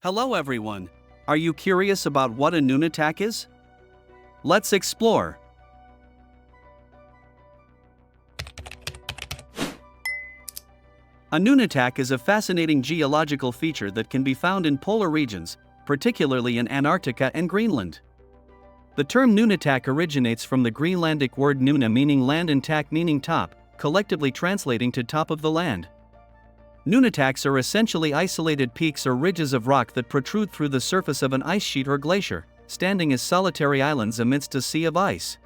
Hello everyone. Are you curious about what a nunatak is? Let's explore. A nunatak is a fascinating geological feature that can be found in polar regions, particularly in Antarctica and Greenland. The term nunatak originates from the Greenlandic word nuna meaning land and tak meaning top, collectively translating to top of the land. Nunataks are essentially isolated peaks or ridges of rock that protrude through the surface of an ice sheet or glacier, standing as solitary islands amidst a sea of ice.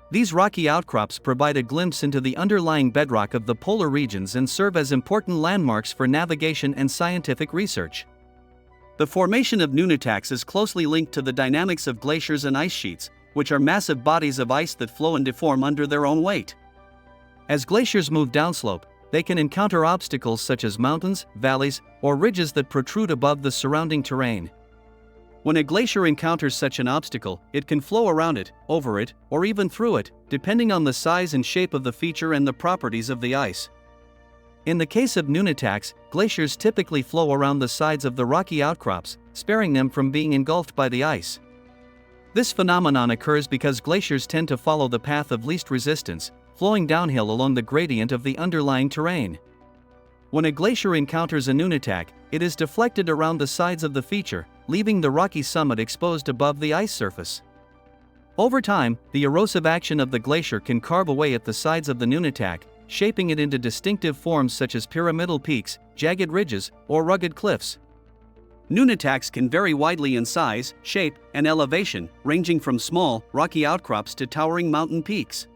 These rocky outcrops provide a glimpse into the underlying bedrock of the polar regions and serve as important landmarks for navigation and scientific research. The formation of nunataks is closely linked to the dynamics of glaciers and ice sheets, which are massive bodies of ice that flow and deform under their own weight. As glaciers move downslope, they can encounter obstacles such as mountains, valleys, or ridges that protrude above the surrounding terrain. When a glacier encounters such an obstacle, it can flow around it, over it, or even through it, depending on the size and shape of the feature and the properties of the ice. In the case of nunataks, glaciers typically flow around the sides of the rocky outcrops, sparing them from being engulfed by the ice. This phenomenon occurs because glaciers tend to follow the path of least resistance, flowing downhill along the gradient of the underlying terrain. When a glacier encounters a nunatak, it is deflected around the sides of the feature, leaving the rocky summit exposed above the ice surface. Over time, the erosive action of the glacier can carve away at the sides of the nunatak, shaping it into distinctive forms such as pyramidal peaks, jagged ridges, or rugged cliffs. Nunataks can vary widely in size, shape, and elevation, ranging from small, rocky outcrops to towering mountain peaks.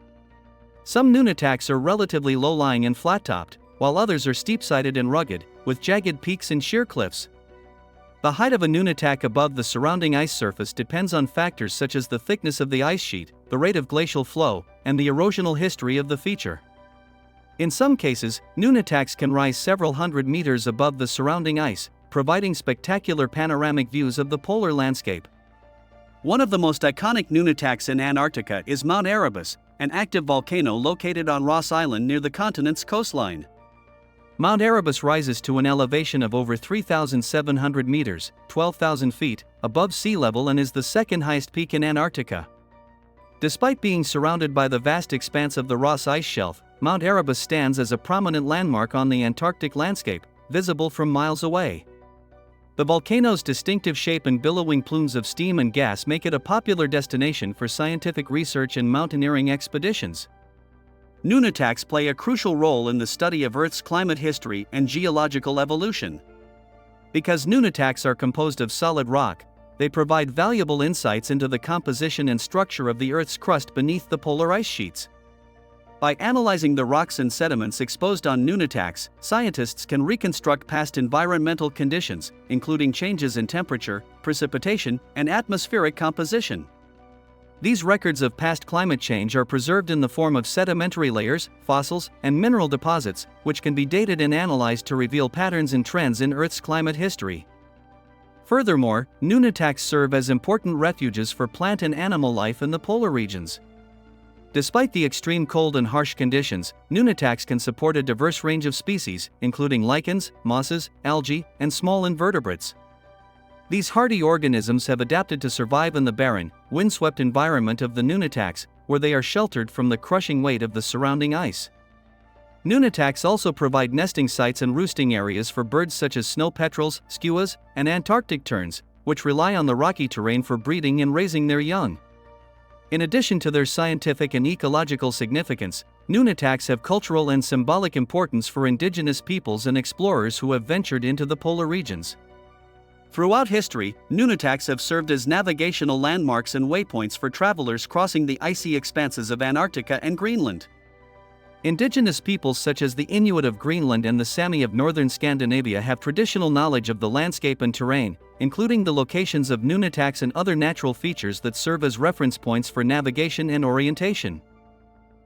Some nunataks are relatively low-lying and flat-topped, while others are steep-sided and rugged, with jagged peaks and sheer cliffs. The height of a nunatak above the surrounding ice surface depends on factors such as the thickness of the ice sheet, the rate of glacial flow, and the erosional history of the feature. In some cases, nunataks can rise several hundred meters above the surrounding ice, providing spectacular panoramic views of the polar landscape. One of the most iconic nunataks in Antarctica is Mount Erebus, an active volcano located on Ross Island near the continent's coastline. Mount Erebus rises to an elevation of over 3,700 meters, 12,000 feet, above sea level and is the second highest peak in Antarctica. Despite being surrounded by the vast expanse of the Ross Ice Shelf, Mount Erebus stands as a prominent landmark on the Antarctic landscape, visible from miles away. The volcano's distinctive shape and billowing plumes of steam and gas make it a popular destination for scientific research and mountaineering expeditions. Nunataks play a crucial role in the study of Earth's climate history and geological evolution. Because nunataks are composed of solid rock, they provide valuable insights into the composition and structure of the Earth's crust beneath the polar ice sheets. By analyzing the rocks and sediments exposed on nunataks, scientists can reconstruct past environmental conditions, including changes in temperature, precipitation, and atmospheric composition. These records of past climate change are preserved in the form of sedimentary layers, fossils, and mineral deposits, which can be dated and analyzed to reveal patterns and trends in Earth's climate history. Furthermore, nunataks serve as important refuges for plant and animal life in the polar regions. Despite the extreme cold and harsh conditions, nunataks can support a diverse range of species, including lichens, mosses, algae, and small invertebrates. These hardy organisms have adapted to survive in the barren, windswept environment of the nunataks, where they are sheltered from the crushing weight of the surrounding ice. Nunataks also provide nesting sites and roosting areas for birds such as snow petrels, skuas, and Antarctic terns, which rely on the rocky terrain for breeding and raising their young. In addition to their scientific and ecological significance, nunataks have cultural and symbolic importance for indigenous peoples and explorers who have ventured into the polar regions. Throughout history, nunataks have served as navigational landmarks and waypoints for travelers crossing the icy expanses of Antarctica and Greenland. Indigenous peoples such as the Inuit of Greenland and the Sami of northern Scandinavia have traditional knowledge of the landscape and terrain, including the locations of nunataks and other natural features that serve as reference points for navigation and orientation.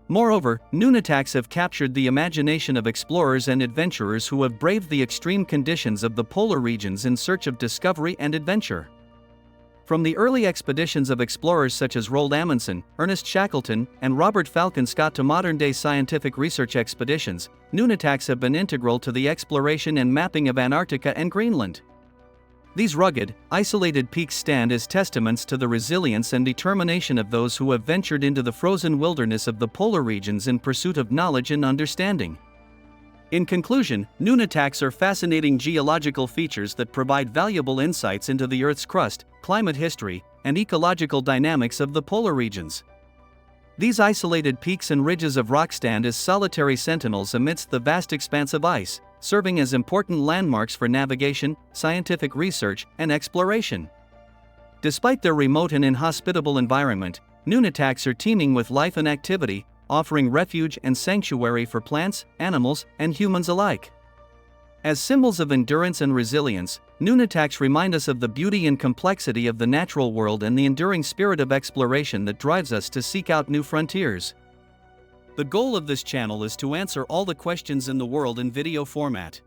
Moreover, nunataks have captured the imagination of explorers and adventurers who have braved the extreme conditions of the polar regions in search of discovery and adventure. From the early expeditions of explorers such as Roald Amundsen, Ernest Shackleton, and Robert Falcon Scott to modern-day scientific research expeditions, nunataks have been integral to the exploration and mapping of Antarctica and Greenland. These rugged, isolated peaks stand as testaments to the resilience and determination of those who have ventured into the frozen wilderness of the polar regions in pursuit of knowledge and understanding. In conclusion, nunataks are fascinating geological features that provide valuable insights into the Earth's crust, climate history, and ecological dynamics of the polar regions. These isolated peaks and ridges of rock stand as solitary sentinels amidst the vast expanse of ice, serving as important landmarks for navigation, scientific research, and exploration. Despite their remote and inhospitable environment, nunataks are teeming with life and activity, offering refuge and sanctuary for plants, animals, and humans alike. As symbols of endurance and resilience, nunataks remind us of the beauty and complexity of the natural world and the enduring spirit of exploration that drives us to seek out new frontiers. The goal of this channel is to answer all the questions in the world in video format.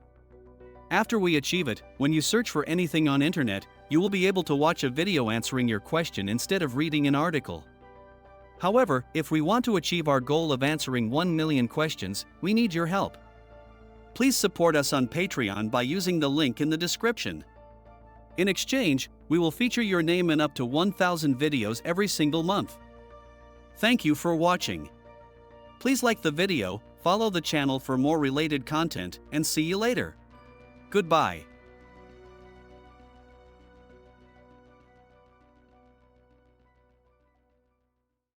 After we achieve it, when you search for anything on internet, you will be able to watch a video answering your question instead of reading an article. However, if we want to achieve our goal of answering 1 million questions, we need your help. Please support us on Patreon by using the link in the description. In exchange, we will feature your name in up to 1,000 videos every single month. Thank you for watching. Please like the video, follow the channel for more related content, and see you later. Goodbye.